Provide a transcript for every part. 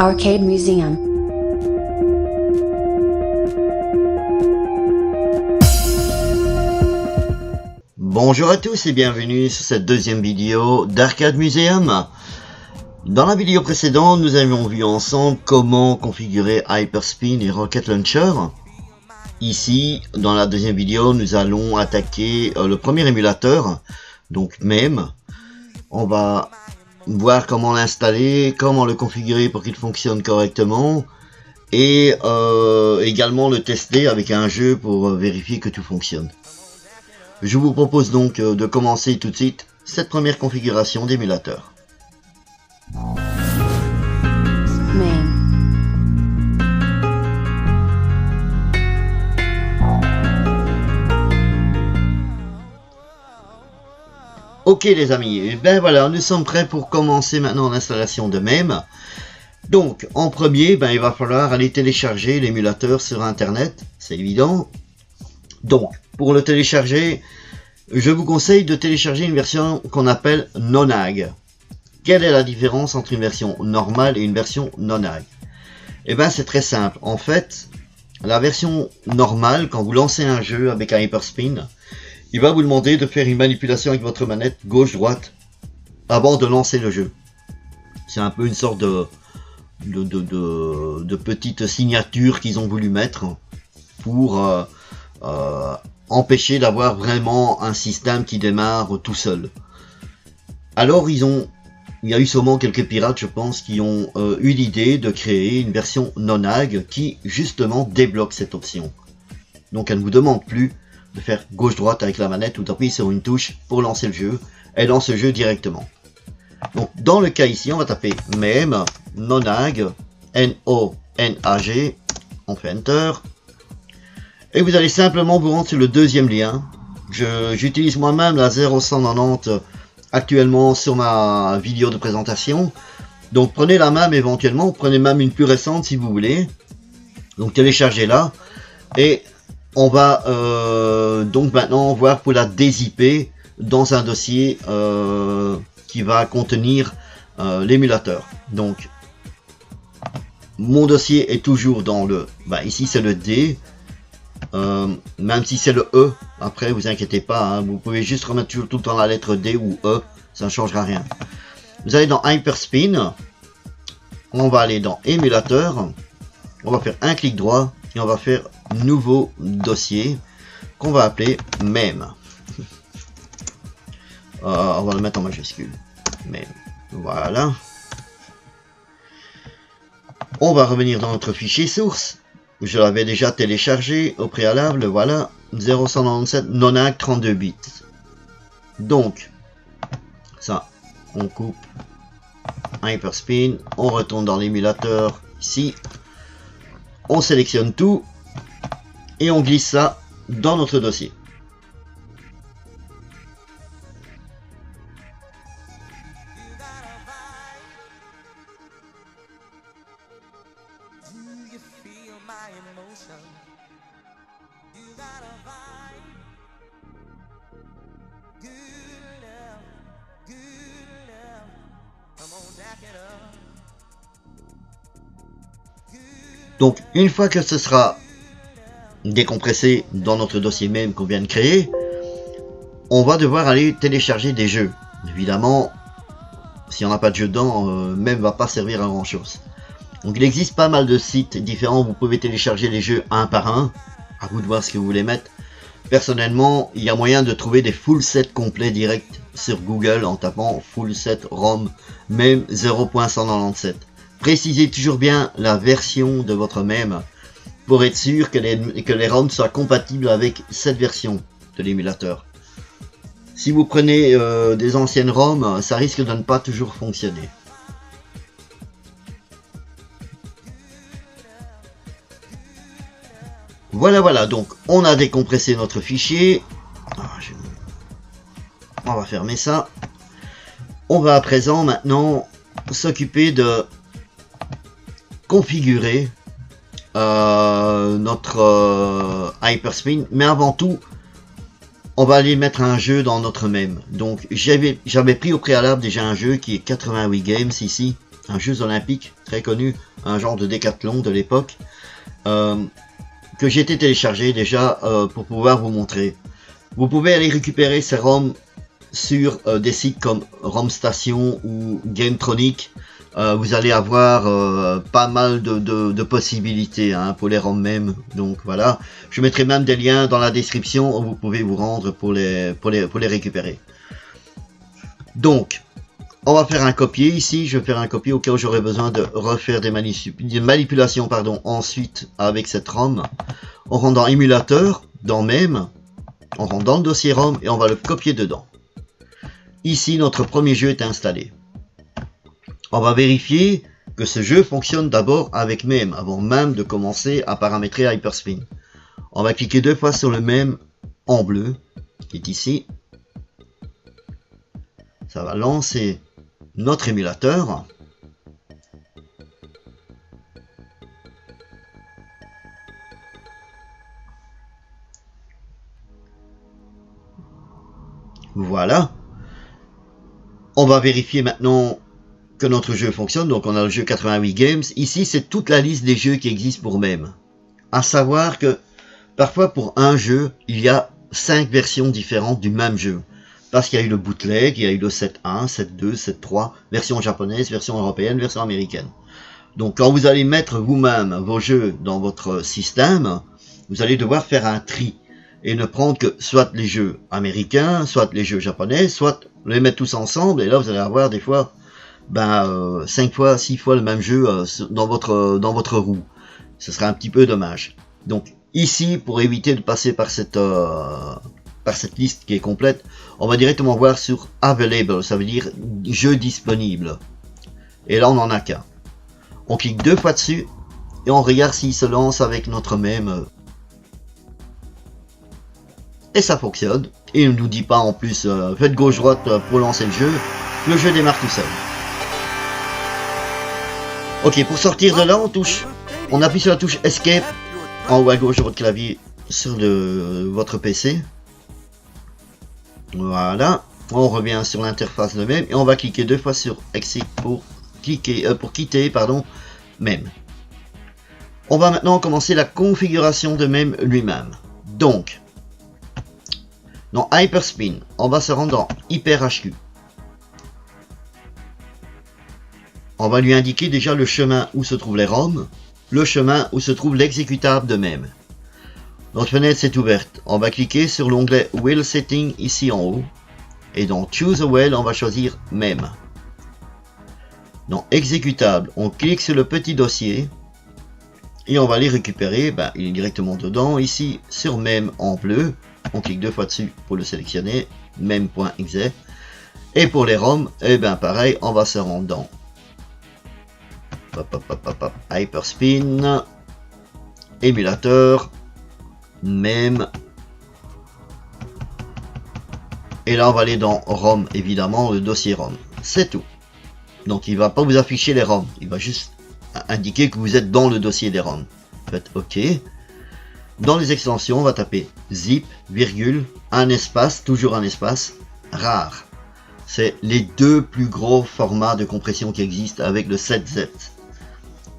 Arcade Museum. Bonjour à tous et bienvenue sur cette deuxième vidéo d'Arcade Museum. Dans la vidéo précédente, nous avions vu ensemble comment configurer Hyperspin et Rocket Launcher. Ici, dans la deuxième vidéo, nous allons attaquer le premier émulateur, donc MEM. On va voir comment l'installer, comment le configurer pour qu'il fonctionne correctement et également le tester avec un jeu pour vérifier que tout fonctionne. Je vous propose donc de commencer tout de suite cette première configuration d'émulateur. Ok les amis, et ben voilà, nous sommes prêts pour commencer maintenant l'installation de MEM. Donc en premier, il va falloir aller télécharger l'émulateur sur internet, c'est évident. Donc pour le télécharger, je vous conseille de télécharger une version qu'on appelle non-ag. Quelle est la différence entre une version normale et une version non-ag? Eh bien c'est très simple, en fait, la version normale, quand vous lancez un jeu avec un Hyperspin, il va vous demander de faire une manipulation avec votre manette gauche-droite avant de lancer le jeu. C'est un peu une sorte de petite signature qu'ils ont voulu mettre pour empêcher d'avoir vraiment un système qui démarre tout seul. Alors il y a eu sûrement quelques pirates, je pense, qui ont eu l'idée de créer une version non-ag qui justement débloque cette option. Donc elle ne vous demande plus de faire gauche-droite avec la manette ou d'appuyer sur une touche pour lancer le jeu. Elle lance le jeu directement. Donc dans le cas ici, on va taper MEM non-ag, N-O-N-A-G, on fait Enter. Et vous allez simplement vous rendre sur le deuxième lien. J'utilise moi-même la 0190 actuellement sur ma vidéo de présentation. Donc prenez la même éventuellement, prenez même une plus récente si vous voulez. Donc téléchargez-la. Et on va donc maintenant voir pour la dézipper dans un dossier qui va contenir l'émulateur. Donc mon dossier est toujours dans le... ici c'est le D. Même si c'est le E, après vous inquiétez pas, hein, vous pouvez juste remettre toujours tout le temps la lettre D ou E, ça ne changera rien. Vous allez dans Hyperspin, on va aller dans émulateur, on va faire un clic droit et on va faire nouveau dossier qu'on va appeler MEM. On va le mettre en majuscule, MEM, voilà. On va revenir dans notre fichier source. Je l'avais déjà téléchargé au préalable, voilà, 0197 non-ag 32 bits. Donc, ça, on coupe Hyperspin, on retourne dans l'émulateur, ici, on sélectionne tout, et on glisse ça dans notre dossier. Donc une fois que ce sera décompressé dans notre dossier MEM qu'on vient de créer, on va devoir aller télécharger des jeux. Évidemment, si on n'a pas de jeu dedans, MEM va pas servir à grand chose. Donc il existe pas mal de sites différents, vous pouvez télécharger les jeux un par un, à vous de voir ce que vous voulez mettre. Personnellement, il y a moyen de trouver des full sets complets direct sur Google en tapant full set ROM MEM 0.197. Précisez toujours bien la version de votre MEM pour être sûr que les ROM soient compatibles avec cette version de l'émulateur. Si vous prenez des anciennes ROM, ça risque de ne pas toujours fonctionner. Voilà, donc on a décompressé notre fichier. On va fermer ça. On va à présent maintenant s'occuper de configurer notre Hyperspin, mais avant tout on va aller mettre un jeu dans notre même. Donc j'avais pris au préalable déjà un jeu qui est 88 Games ici, un jeu olympique très connu, un genre de décathlon de l'époque, que j'ai été téléchargé déjà pour pouvoir vous montrer. Vous pouvez aller récupérer ces ROM sur des sites comme ROMstation ou Gametronic. Vous allez avoir pas mal de possibilités hein, pour les ROM même. Donc voilà, je mettrai même des liens dans la description où vous pouvez vous rendre pour les récupérer. Donc, on va faire un copier ici. Je vais faire un copier au cas où j'aurai besoin de refaire des manipulations ensuite avec cette ROM. On rentre dans émulateur, dans même, on rentre dans le dossier ROM et on va le copier dedans. Ici, notre premier jeu est installé. On va vérifier que ce jeu fonctionne d'abord avec MEM, avant même de commencer à paramétrer Hyperspin. On va cliquer 2 fois sur le MEM en bleu, qui est ici. Ça va lancer notre émulateur. Voilà. On va vérifier maintenant que notre jeu fonctionne. Donc on a le jeu 88 Games. Ici c'est toute la liste des jeux qui existent pour MEM. À savoir que parfois pour un jeu, il y a 5 versions différentes du même jeu. Parce qu'il y a eu le bootleg, il y a eu le 7.1, 7.2, 7.3, version japonaise, version européenne, version américaine. Donc quand vous allez mettre vous-même vos jeux dans votre système, vous allez devoir faire un tri. Et ne prendre que soit les jeux américains, soit les jeux japonais, soit les mettre tous ensemble. Et là vous allez avoir des fois 5 fois, 6 fois le même jeu dans votre roue. Ce serait un petit peu dommage. Donc ici, pour éviter de passer par cette liste qui est complète, on va directement voir sur Available, ça veut dire jeu disponible. Et là on n'en a qu'un. On clique 2 fois dessus et on regarde s'il se lance avec notre même. Et ça fonctionne. Et il ne nous dit pas en plus faites gauche-droite pour lancer le jeu. Le jeu démarre tout seul. Ok, pour sortir de là, on appuie sur la touche Escape en haut à gauche de votre clavier sur votre PC. Voilà. On revient sur l'interface de même et on va cliquer 2 fois sur Exit pour quitter même. On va maintenant commencer la configuration de même lui-même. Donc, dans Hyperspin, on va se rendre dans HyperHQ. On va lui indiquer déjà le chemin où se trouvent les ROM, le chemin où se trouve l'exécutable de même. Notre fenêtre s'est ouverte. On va cliquer sur l'onglet Will Setting ici en haut. Et dans Choose a Well, on va choisir même. Dans Exécutable, on clique sur le petit dossier. Et on va les récupérer. Il est directement dedans. Ici, sur même en bleu. On clique 2 fois dessus pour le sélectionner. Même.exe. Et pour les ROM, pareil, on va se rendre dans Hyperspin, émulateur, même. Et là, on va aller dans ROM, évidemment, le dossier ROM. C'est tout. Donc, il ne va pas vous afficher les ROM. Il va juste indiquer que vous êtes dans le dossier des ROM. Faites OK. Dans les extensions, on va taper zip, virgule, un espace, toujours un espace, rare. C'est les 2 plus gros formats de compression qui existent avec le 7Z.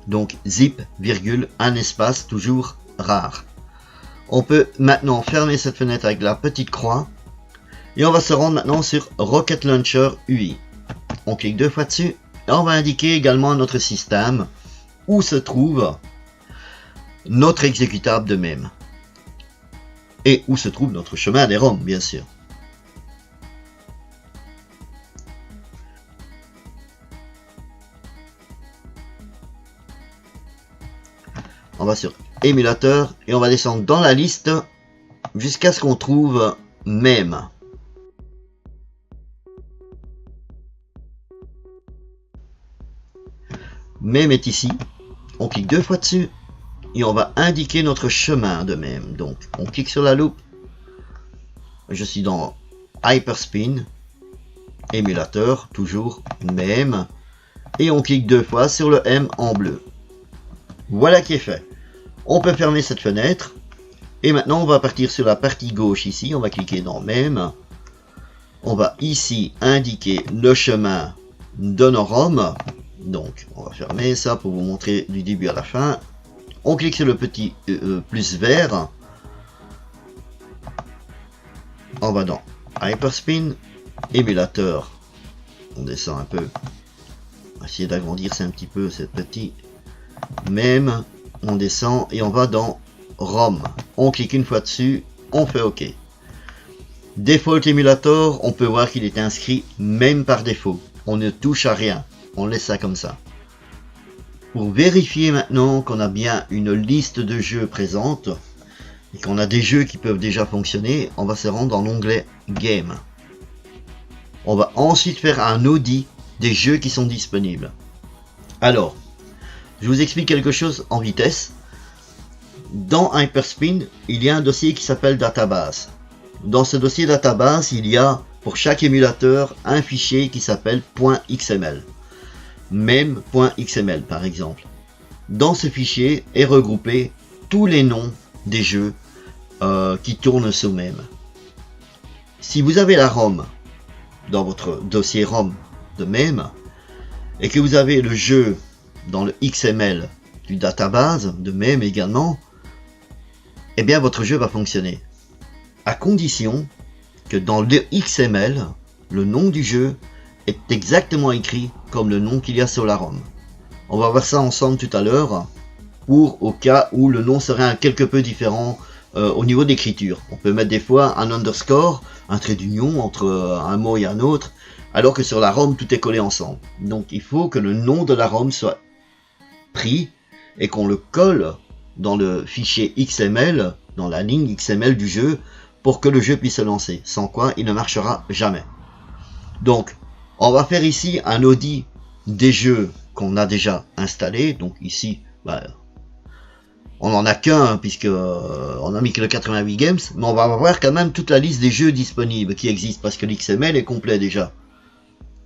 Donc zip, virgule, un espace, toujours rare. On peut maintenant fermer cette fenêtre avec la petite croix. Et on va se rendre maintenant sur Rocket Launcher UI. On clique 2 fois dessus. Et on va indiquer également à notre système où se trouve notre exécutable de même. Et où se trouve notre chemin des ROM, bien sûr. On va sur émulateur et on va descendre dans la liste jusqu'à ce qu'on trouve même. Même est ici. On clique 2 fois dessus et on va indiquer notre chemin de même. Donc on clique sur la loupe. Je suis dans Hyperspin, émulateur, toujours même. Et on clique 2 fois sur le M en bleu. Voilà qui est fait. On peut fermer cette fenêtre Et maintenant on va partir sur la partie gauche ici, on va cliquer dans même. On va ici indiquer le chemin de nos ROM. Donc on va fermer ça pour vous montrer du début à la fin. On clique sur le petit plus vert. On va dans Hyperspin, émulateur. On descend un peu. On va essayer d'agrandir ça un petit peu, c'est petit. Même, on descend et on va dans ROM. On clique une fois dessus, on fait OK. Default Emulator, on peut voir qu'il est inscrit même par défaut. On ne touche à rien, on laisse ça comme ça. Pour vérifier maintenant qu'on a bien une liste de jeux présente et qu'on a des jeux qui peuvent déjà fonctionner, on va se rendre dans l'onglet Game. On va ensuite faire un audit des jeux qui sont disponibles. Alors, je vous explique quelque chose en vitesse. Dans Hyperspin, il y a un dossier qui s'appelle Database. Dans ce dossier Database, il y a pour chaque émulateur un fichier qui s'appelle .xml. Même .xml par exemple. Dans ce fichier est regroupé tous les noms des jeux qui tournent sous même. Si vous avez la ROM dans votre dossier ROM de même et que vous avez le jeu dans le XML du database de même également, eh bien votre jeu va fonctionner. À condition que dans le XML, le nom du jeu est exactement écrit comme le nom qu'il y a sur la ROM. On va voir ça ensemble tout à l'heure pour au cas où le nom serait un quelque peu différent au niveau d'écriture. On peut mettre des fois un underscore, un trait d'union entre un mot et un autre, alors que sur la ROM tout est collé ensemble. Donc il faut que le nom de la ROM soit pris et qu'on le colle dans le fichier XML, dans la ligne XML du jeu, pour que le jeu puisse se lancer, sans quoi il ne marchera jamais. Donc on va faire ici un audit des jeux qu'on a déjà installés. Donc ici on n'en a qu'un puisque on a mis que le 88 games, mais on va avoir quand même toute la liste des jeux disponibles qui existent parce que l'XML est complet déjà.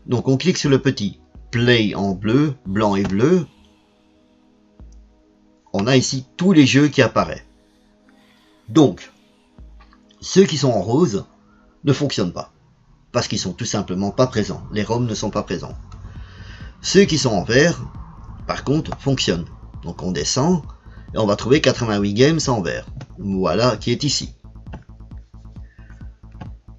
Donc on clique sur le petit play en bleu, blanc et bleu. On a ici tous les jeux qui apparaissent. Donc ceux qui sont en rose ne fonctionnent pas parce qu'ils sont tout simplement pas présents. Les ROM ne sont pas présents. Ceux qui sont en vert, par contre, fonctionnent. Donc on descend et on va trouver 88 games en vert. Voilà qui est ici.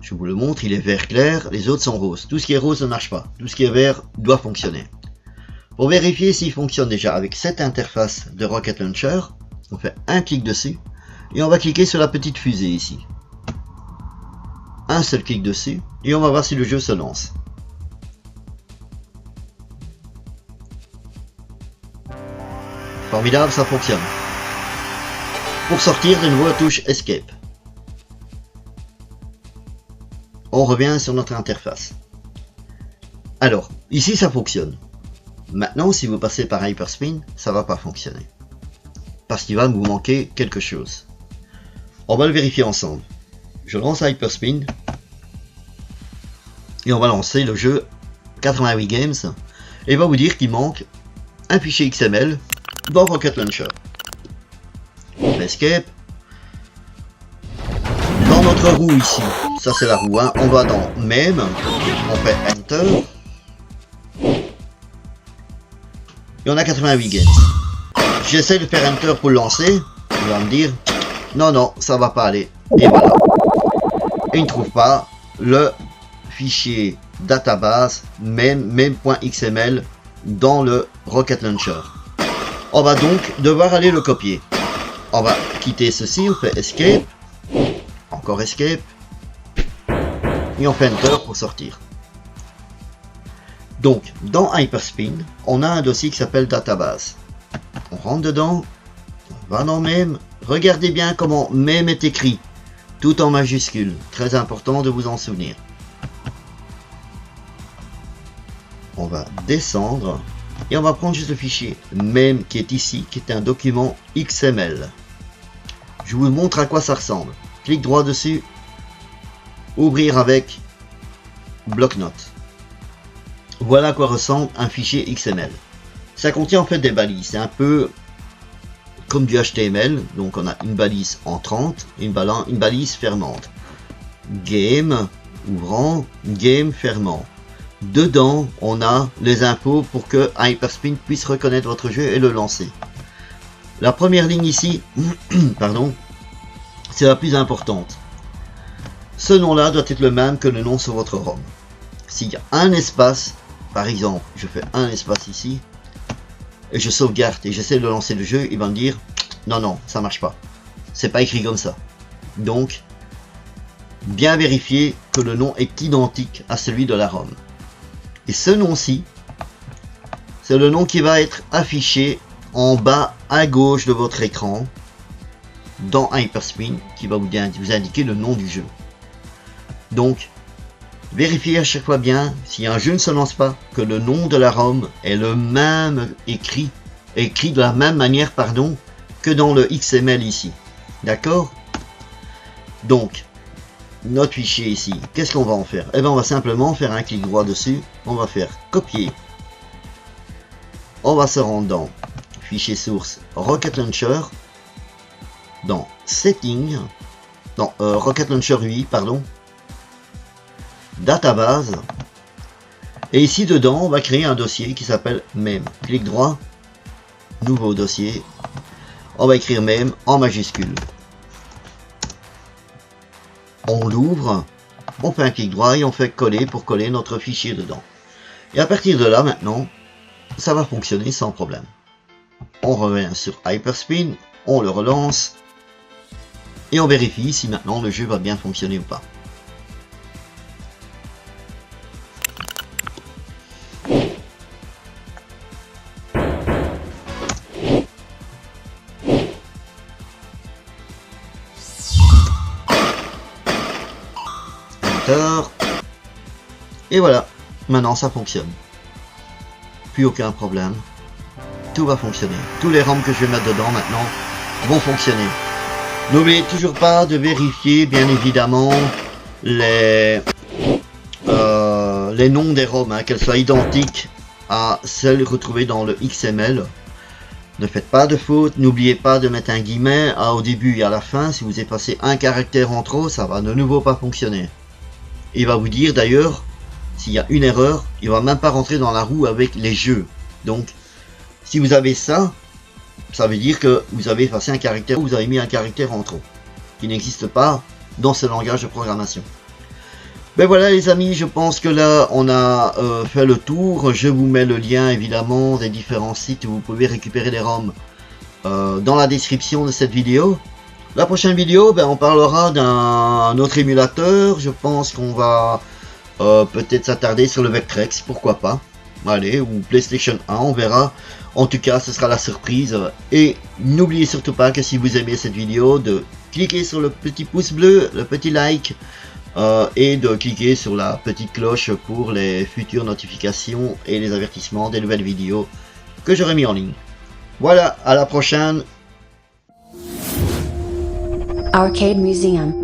Je vous le montre, il est vert clair, les autres sont roses. Tout ce qui est rose ne marche pas. Tout ce qui est vert doit fonctionner. Pour vérifier s'il fonctionne déjà avec cette interface de Rocket Launcher, on fait un clic dessus et on va cliquer sur la petite fusée ici. Un seul clic dessus et on va voir si le jeu se lance. Formidable, ça fonctionne. Pour sortir, de nouveau, touche Escape. On revient sur notre interface. Alors, ici ça fonctionne. Maintenant, si vous passez par Hyperspin, ça va pas fonctionner. Parce qu'il va vous manquer quelque chose. On va le vérifier ensemble. Je lance Hyperspin. Et on va lancer le jeu 88 games. Et il va vous dire qu'il manque un fichier XML dans Rocket Launcher. On fait Escape. Dans notre roue ici, ça c'est la roue 1, on va dans même, on fait Enter. Et on a 88 games. J'essaie de faire Enter pour le lancer. Il va me dire non, non, ça va pas aller. Et voilà. Et il ne trouve pas le fichier database même.xml dans le Rocket Launcher. On va donc devoir aller le copier. On va quitter ceci, on fait Escape. Encore Escape. Et on fait Enter pour sortir. Donc, dans Hyperspin, on a un dossier qui s'appelle Database. On rentre dedans, on va dans même. Regardez bien comment même est écrit, tout en majuscule. Très important de vous en souvenir. On va descendre et on va prendre juste le fichier même qui est ici, qui est un document XML. Je vous montre à quoi ça ressemble. Clic droit dessus, ouvrir avec bloc-notes. Voilà à quoi ressemble un fichier XML. Ça contient en fait des balises. C'est un peu comme du HTML. Donc on a une balise entrante et une balise fermante. Game, ouvrant, game, fermant. Dedans, on a les infos pour que Hyperspin puisse reconnaître votre jeu et le lancer. La première ligne ici, pardon, c'est la plus importante. Ce nom-là doit être le même que le nom sur votre ROM. S'il y a un espace, par exemple, je fais un espace ici, et je sauvegarde et j'essaie de lancer le jeu, il va me dire non, non, ça marche pas. C'est pas écrit comme ça. Donc, bien vérifier que le nom est identique à celui de la ROM. Et ce nom-ci, c'est le nom qui va être affiché en bas à gauche de votre écran dans Hyperspin, qui va vous indiquer le nom du jeu. Donc, vérifiez à chaque fois bien, si un jeu ne se lance pas, que le nom de la ROM est le même écrit de la même manière, pardon, que dans le XML ici. D'accord? Donc, notre fichier ici, qu'est-ce qu'on va en faire? Eh bien, on va simplement faire un clic droit dessus, on va faire copier. On va se rendre dans fichier source Rocket Launcher, dans Settings, dans Rocket Launcher UI, pardon, Database, et ici dedans, on va créer un dossier qui s'appelle MEM. Clic droit, nouveau dossier, on va écrire MEM en majuscule. On l'ouvre, on fait un clic droit et on fait coller pour coller notre fichier dedans. Et à partir de là, maintenant, ça va fonctionner sans problème. On revient sur Hyperspin, on le relance et on vérifie si maintenant le jeu va bien fonctionner ou pas. Et voilà, maintenant ça fonctionne. Plus aucun problème. Tout va fonctionner. Tous les ROM que je vais mettre dedans maintenant vont fonctionner. N'oubliez toujours pas de vérifier, bien évidemment, les noms des ROM, hein, qu'elles soient identiques à celles retrouvées dans le XML. Ne faites pas de faute, n'oubliez pas de mettre un guillemet au début et à la fin. Si vous effacez un caractère en trop, ça va de nouveau pas fonctionner. Il va vous dire d'ailleurs, s'il y a une erreur, il va même pas rentrer dans la roue avec les jeux. Donc, si vous avez ça, ça veut dire que vous avez effacé un caractère ou vous avez mis un caractère en trop, qui n'existe pas dans ce langage de programmation. Ben voilà les amis, je pense que là on a fait le tour. Je vous mets le lien évidemment des différents sites où vous pouvez récupérer les ROM dans la description de cette vidéo. La prochaine vidéo, ben, on parlera d'un autre émulateur. Je pense qu'on va peut-être s'attarder sur le Vectrex, pourquoi pas. Allez, ou PlayStation 1, on verra. En tout cas, ce sera la surprise. Et n'oubliez surtout pas que si vous aimez cette vidéo, de cliquer sur le petit pouce bleu, le petit like, et de cliquer sur la petite cloche pour les futures notifications et les avertissements des nouvelles vidéos que j'aurai mis en ligne. Voilà, à la prochaine. Arcade Museum.